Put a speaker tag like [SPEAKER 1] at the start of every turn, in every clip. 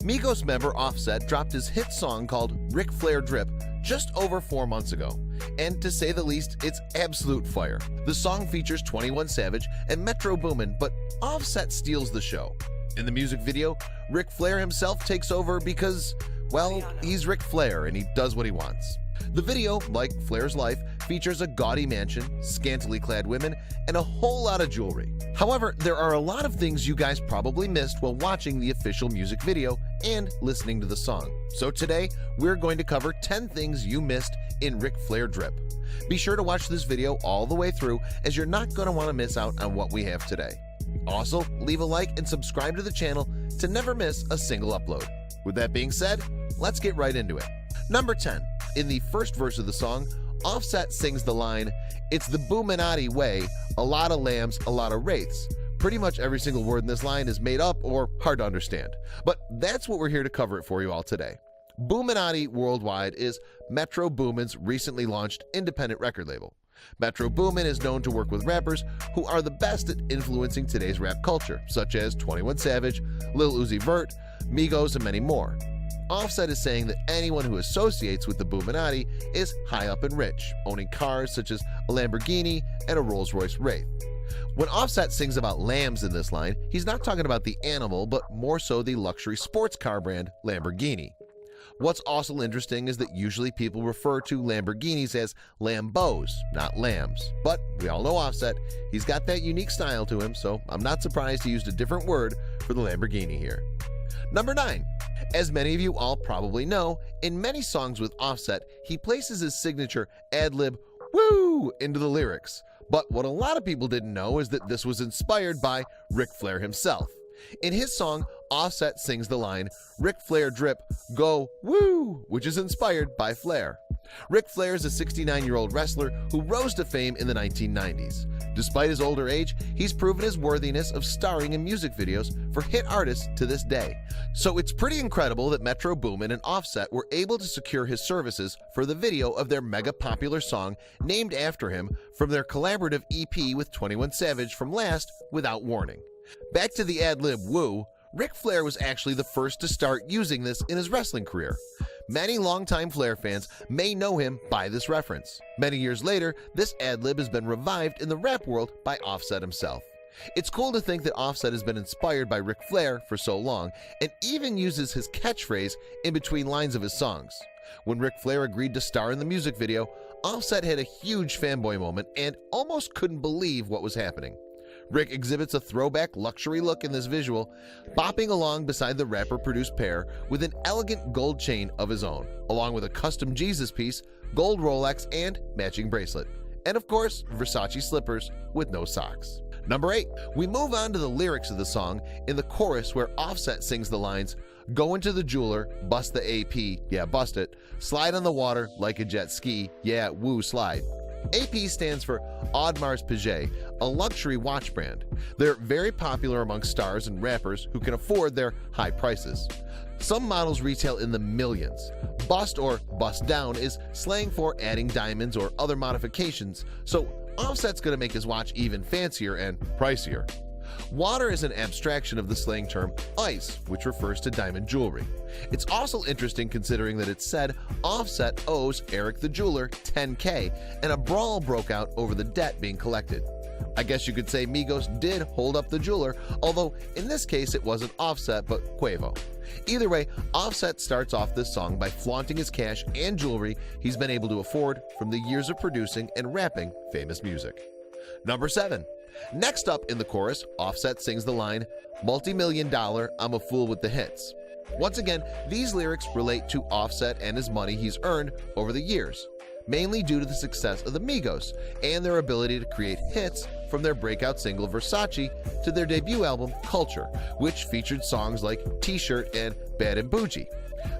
[SPEAKER 1] Migos member Offset dropped his hit song called Ric Flair Drip just over 4 months ago, and to say the least, it's absolute fire. The song features 21 Savage and Metro Boomin, but Offset steals the show. In the music video, Ric Flair himself takes over because, well, he's Ric Flair and he does what he wants. The video, like Flair's life, features a gaudy mansion, scantily clad women, and a whole lot of jewelry. However, there are a lot of things you guys probably missed while watching the official music video and listening to the song. So today, we're going to cover 10 things you missed in Ric Flair Drip. Be sure to watch this video all the way through, as you're not going to want to miss out on what we have today. Also, leave a like and subscribe to the channel to never miss a single upload. With that being said, let's get right into it. Number 10. In the first verse of the song, Offset sings the line, "It's the Boominati way, a lot of lambs, a lot of wraiths." Pretty much every single word in this line is made up or hard to understand, but that's what we're here to cover it for you all today. Boominati Worldwide is Metro Boomin's recently launched independent record label. Metro Boomin is known to work with rappers who are the best at influencing today's rap culture, such as 21 Savage, Lil Uzi Vert, Migos, and many more. Offset is saying that anyone who associates with the Boominati is high up and rich, owning cars such as a Lamborghini and a Rolls-Royce Wraith. When Offset sings about lambs in this line, he's not talking about the animal, but more so the luxury sports car brand Lamborghini. What's also interesting is that usually people refer to Lamborghinis as Lambos, not lambs. But we all know Offset, he's got that unique style to him, so I'm not surprised he used a different word for the Lamborghini here. Number 9. As many of you all probably know, in many songs with Offset, he places his signature ad-lib "woo" into the lyrics. But what a lot of people didn't know is that this was inspired by Ric Flair himself. In his song, Offset sings the line, "Ric Flair Drip, go woo," which is inspired by Flair. Ric Flair is a 69-year-old wrestler who rose to fame in the 1990s. Despite his older age, he's proven his worthiness of starring in music videos for hit artists to this day. So it's pretty incredible that Metro Boomin and Offset were able to secure his services for the video of their mega popular song named after him from their collaborative EP with 21 Savage from last Without Warning. Back to the ad-lib woo, Ric Flair was actually the first to start using this in his wrestling career. Many longtime Flair fans may know him by this reference. Many years later, this ad-lib has been revived in the rap world by Offset himself. It's cool to think that Offset has been inspired by Ric Flair for so long, and even uses his catchphrase in between lines of his songs. When Ric Flair agreed to star in the music video, Offset had a huge fanboy moment and almost couldn't believe what was happening. Rick exhibits a throwback luxury look in this visual, bopping along beside the rapper-produced pair with an elegant gold chain of his own, along with a custom Jesus piece, gold Rolex, and matching bracelet. And of course, Versace slippers with no socks. Number 8. We move on to the lyrics of the song in the chorus where Offset sings the lines, "Go into the jeweler, bust the AP, yeah bust it, slide on the water like a jet ski, yeah woo slide." AP stands for Audemars Piguet, a luxury watch brand. They're very popular among stars and rappers who can afford their high prices. Some models retail in the millions. Bust or bust down is slang for adding diamonds or other modifications, so Offset's gonna make his watch even fancier and pricier. Water is an abstraction of the slang term ice, which refers to diamond jewelry. It's also interesting considering that it's said Offset owes Eric the jeweler $10K, and a brawl broke out over the debt being collected. I guess you could say Migos did hold up the jeweler, although in this case it wasn't Offset but Quavo. Either way, Offset starts off this song by flaunting his cash and jewelry he's been able to afford from the years of producing and rapping famous music. Number 7. Next up in the chorus, Offset sings the line, "Multi-million dollar, I'm a fool with the hits." Once again, these lyrics relate to Offset and his money he's earned over the years, mainly due to the success of the Migos and their ability to create hits from their breakout single Versace to their debut album Culture, which featured songs like T-Shirt and Bad and Bougie,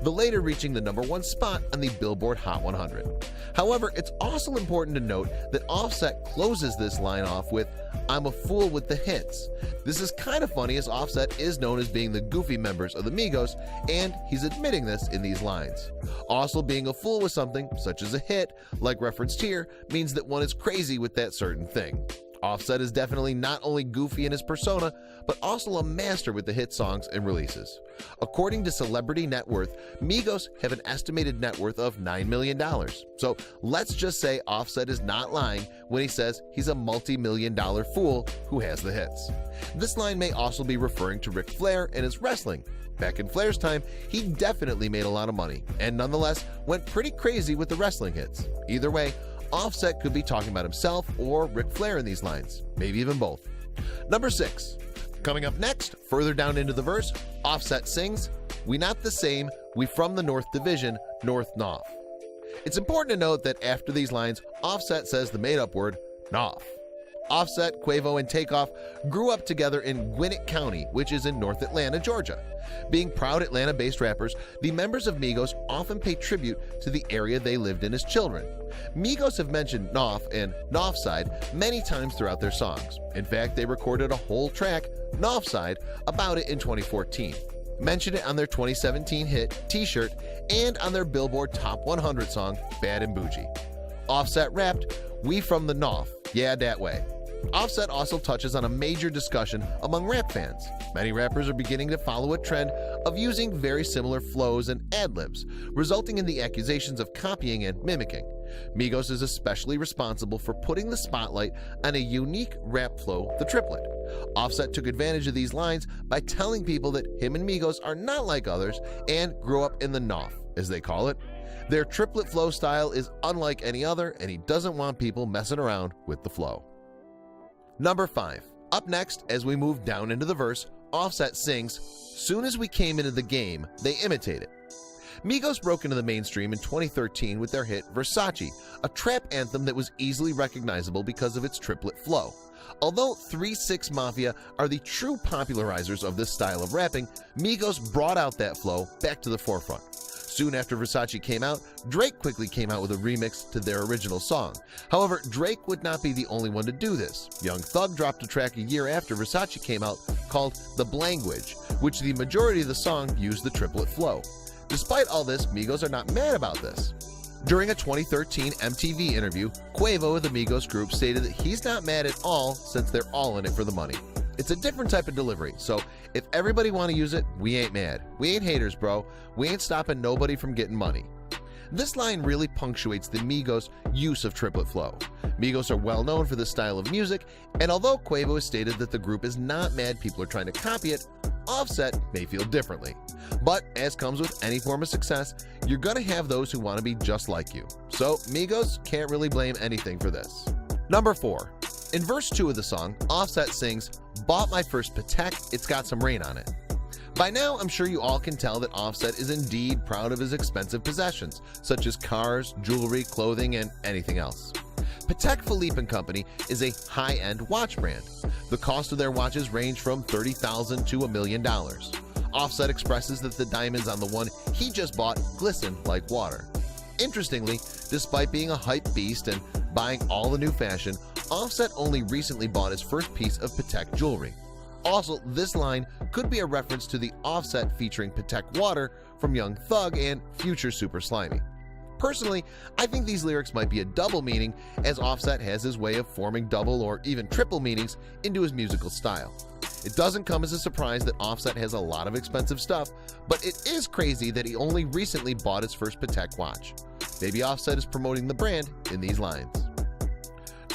[SPEAKER 1] the later reaching the #1 spot on the Billboard Hot 100. However, it's also important to note that Offset closes this line off with, "I'm a fool with the hits." This is kind of funny as Offset is known as being the goofy members of the Migos, and he's admitting this in these lines. Also, being a fool with something, such as a hit, like referenced here, means that one is crazy with that certain thing. Offset is definitely not only goofy in his persona, but also a master with the hit songs and releases. According to Celebrity Net Worth, Migos have an estimated net worth of $9 million. So let's just say Offset is not lying when he says he's a multi-million-dollar fool who has the hits. This line may also be referring to Ric Flair and his wrestling. Back in Flair's time, he definitely made a lot of money, and nonetheless went pretty crazy with the wrestling hits. Either way, Offset could be talking about himself or Ric Flair in these lines, maybe even both. Number 6. Coming up next, further down into the verse, Offset sings, "We not the same, we from the North Division, North Noff." It's important to note that after these lines, Offset says the made-up word, Noff. Offset, Quavo, and Takeoff grew up together in Gwinnett County, which is in North Atlanta, Georgia. Being proud Atlanta-based rappers, the members of Migos often pay tribute to the area they lived in as children. Migos have mentioned Noff and Noffside many times throughout their songs. In fact, they recorded a whole track, Noffside, about it in 2014. Mention it on their 2017 hit, T-Shirt, and on their Billboard Top 100 song, Bad and Bougie. Offset rapped, "We from the Noff, yeah, that way." Offset also touches on a major discussion among rap fans. Many rappers are beginning to follow a trend of using very similar flows and ad-libs, resulting in the accusations of copying and mimicking. Migos is especially responsible for putting the spotlight on a unique rap flow, the triplet. Offset took advantage of these lines by telling people that him and Migos are not like others and grew up in the Noff, as they call it. Their triplet flow style is unlike any other, and he doesn't want people messing around with the flow. Number 5. Up next, as we move down into the verse, Offset sings, "Soon as we came into the game, they imitated." Migos broke into the mainstream in 2013 with their hit Versace, a trap anthem that was easily recognizable because of its triplet flow. Although 3 6 Mafia are the true popularizers of this style of rapping, Migos brought out that flow back to the forefront. Soon after Versace came out, Drake quickly came out with a remix to their original song. However, Drake would not be the only one to do this. Young Thug dropped a track a year after Versace came out called The Blangwidge, which the majority of the song used the triplet flow. Despite all this, Migos are not mad about this. During a 2013 MTV interview, Quavo of the Migos group stated that he's not mad at all since they're all in it for the money. It's a different type of delivery, so if everybody want to use it, we ain't mad. We ain't haters, bro. We ain't stopping nobody from getting money. This line really punctuates the Migos' use of triplet flow. Migos are well known for this style of music, and although Quavo has stated that the group is not mad people are trying to copy it, Offset may feel differently. But as comes with any form of success, you're gonna have those who want to be just like you. So Migos can't really blame anything for this. Number 4. In verse 2 of the song, Offset sings, "Bought my first Patek, it's got some rain on it." By now, I'm sure you all can tell that Offset is indeed proud of his expensive possessions, such as cars, jewelry, clothing, and anything else. Patek Philippe & Company is a high-end watch brand. The cost of their watches range from $30,000 to $1 million. Offset expresses that the diamonds on the one he just bought glisten like water. Interestingly, despite being a hype beast and buying all the new fashion, Offset only recently bought his first piece of Patek jewelry. Also, this line could be a reference to the Offset featuring Patek water from Young Thug and future Super Slimy. Personally, I think these lyrics might be a double meaning, as Offset has his way of forming double or even triple meanings into his musical style. It doesn't come as a surprise that Offset has a lot of expensive stuff, but it is crazy that he only recently bought his first Patek watch. Maybe Offset is promoting the brand in these lines.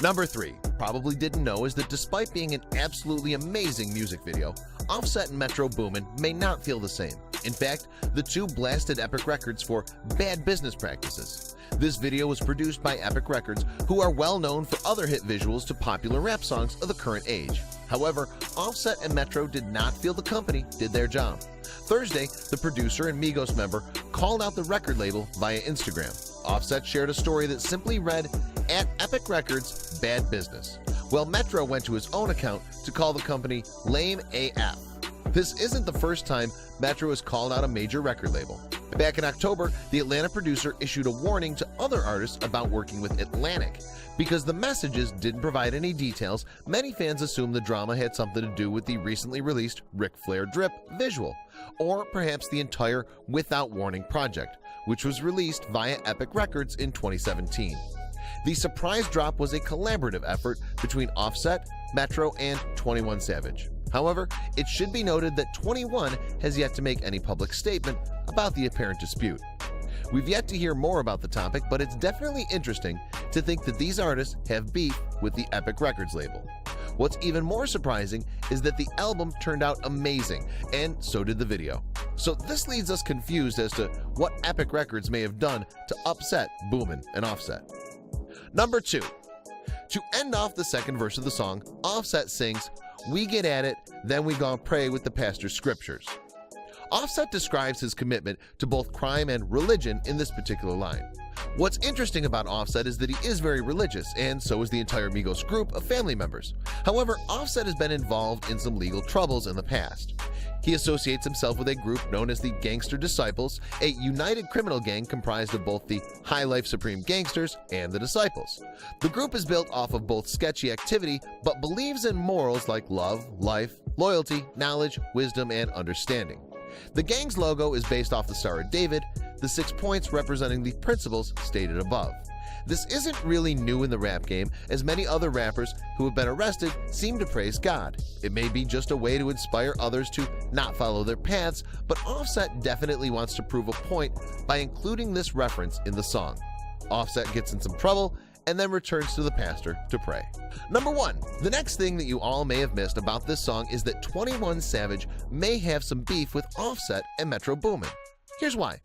[SPEAKER 1] Number 3, probably didn't know, is that despite being an absolutely amazing music video, Offset and Metro Boomin may not feel the same. In fact, the two blasted Epic Records for bad business practices. This video was produced by Epic Records, who are well known for other hit visuals to popular rap songs of the current age. However, Offset and Metro did not feel the company did their job. Thursday, the producer and Migos member called out the record label via Instagram. Offset shared a story that simply read, "At Epic Records, bad business," while Metro went to his own account to call the company lame AF. This isn't the first time Metro has called out a major record label. Back in October, the Atlanta producer issued a warning to other artists about working with Atlantic. Because the messages didn't provide any details, many fans assumed the drama had something to do with the recently released Ric Flair Drip visual, or perhaps the entire Without Warning project, which was released via Epic Records in 2017. The surprise drop was a collaborative effort between Offset, Metro, and 21 Savage. However, it should be noted that 21 has yet to make any public statement about the apparent dispute. We've yet to hear more about the topic, but it's definitely interesting to think that these artists have beef with the Epic Records label. What's even more surprising is that the album turned out amazing, and so did the video. So this leaves us confused as to what Epic Records may have done to upset Boomin and Offset. Number 2. To end off the second verse of the song, Offset sings, "We get at it, then we gon' pray with the pastor's scriptures." Offset describes his commitment to both crime and religion in this particular line. What's interesting about Offset is that he is very religious, and so is the entire Migos group of family members. However, Offset has been involved in some legal troubles in the past. He associates himself with a group known as the Gangster Disciples, a united criminal gang comprised of both the High Life Supreme Gangsters and the Disciples. The group is built off of both sketchy activity, but believes in morals like love, life, loyalty, knowledge, wisdom, and understanding. The gang's logo is based off the Star of David, the 6 points representing the principles stated above. This isn't really new in the rap game, as many other rappers who have been arrested seem to praise God. It may be just a way to inspire others to not follow their paths, but Offset definitely wants to prove a point by including this reference in the song. Offset gets in some trouble and then returns to the pastor to pray. Number 1. The next thing that you all may have missed about this song is that 21 Savage may have some beef with Offset and Metro Boomin. Here's why.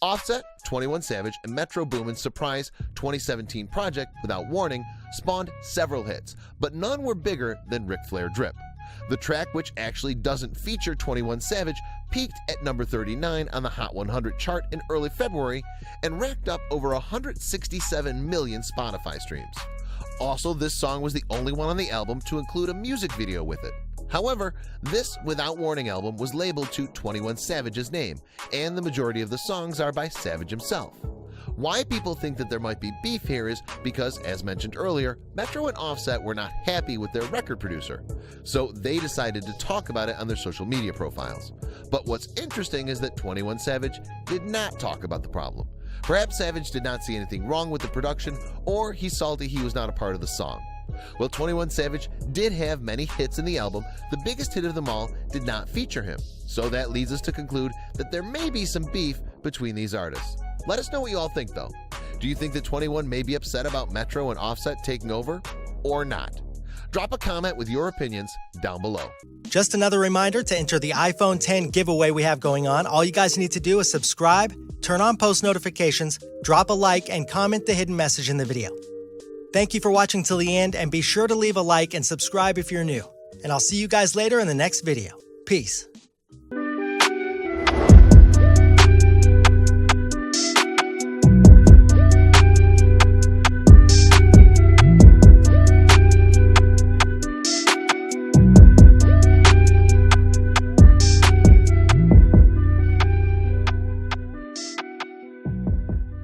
[SPEAKER 1] Offset, 21 Savage, and Metro Boomin's surprise 2017 project, Without Warning, spawned several hits, but none were bigger than Ric Flair Drip. The track, which actually doesn't feature 21 Savage, peaked at number 39 on the Hot 100 chart in early February and racked up over 167 million Spotify streams. Also, this song was the only one on the album to include a music video with it. However, this Without Warning album was labeled to 21 Savage's name, and the majority of the songs are by Savage himself. Why people think that there might be beef here is because, as mentioned earlier, Metro and Offset were not happy with their record producer, so they decided to talk about it on their social media profiles. But what's interesting is that 21 Savage did not talk about the problem. Perhaps Savage did not see anything wrong with the production, or he's salty he was not a part of the song. Well, 21 Savage did have many hits in the album. The biggest hit of them all did not feature him, so that leads us to conclude that there may be some beef between these artists. Let us know what you all think though. Do you think that 21 may be upset about Metro and Offset taking over, or not? Drop a comment with your opinions down below.
[SPEAKER 2] Just another reminder to enter the iPhone 10 giveaway we have going on. All you guys need to do is subscribe, turn on post notifications, drop a like, and comment the hidden message in the video. Thank you for watching till the end, and be sure to leave a like and subscribe if you're new. And I'll see you guys later in the next video. Peace.